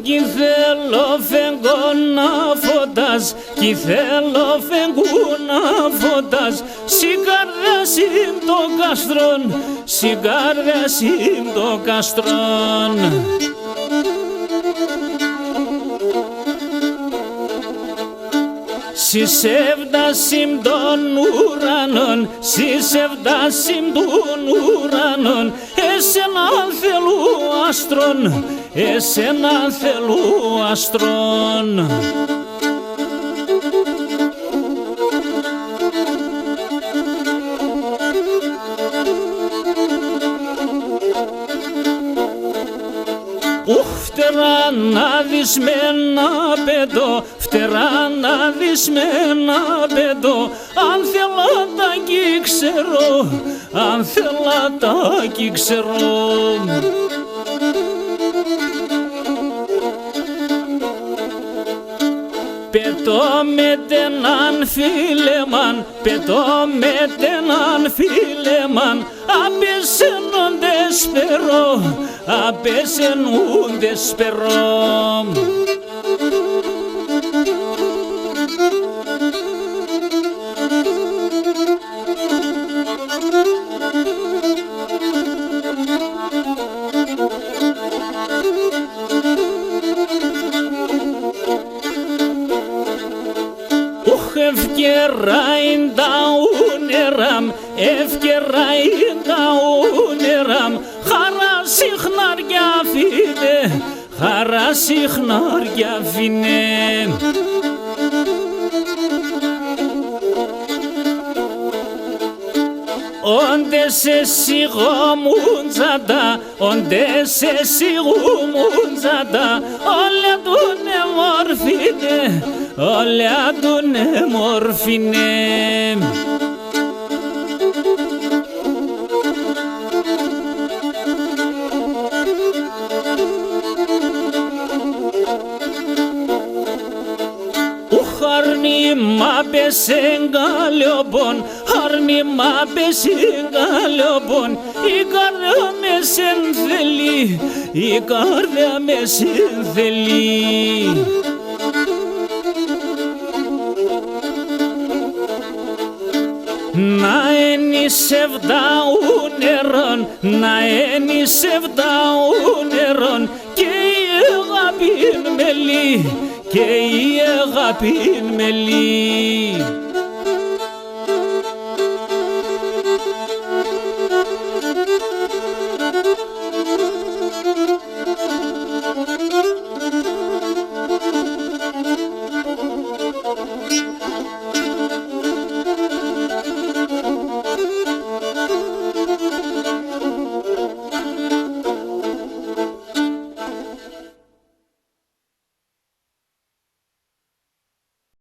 Κι θέλω φεγγώνα φωτάς, κι θέλω φεγγούνα φωτάς, σιγάρδεσιν το καστρόν, σιγάρδεσιν το καστρόν. Συσεύδασιμ των ουρανών, συσεύδασιμ των ουρανών, εσένα θέλου άστρον, εσένα θέλου άστρον. Φτερά να δεις με ένα πεντό, φτερά να δεις με ένα πεντό, αν θέλα τα κι ξέρω, αν θέλα τα κι ξέρω. Πετώ με τέναν φίλεμαν, πετώ με τέναν φίλεμαν, απεσενούντες περώ, απεσενούντες περώ. Ευκαιράει τα ούνεραμ, ευκαιράει τα ούνεραμ, χαρά συχνάρια φίνε, χαρά συχνάρια φίνε. Όντες εσύ γομούντζαντα, όντες εσύ γομούντζαντα, όλα τουνε μορφίνε, όλα τουνε μορφίνε. Harnima besengaliobon, harnima besengaliobon, ikarda mesentheli, ikarda mesentheli. Να ενισεύτα όνερον, να ενισεύτα όνερον, και η αγάπη μελή, και η αγάπη μελή.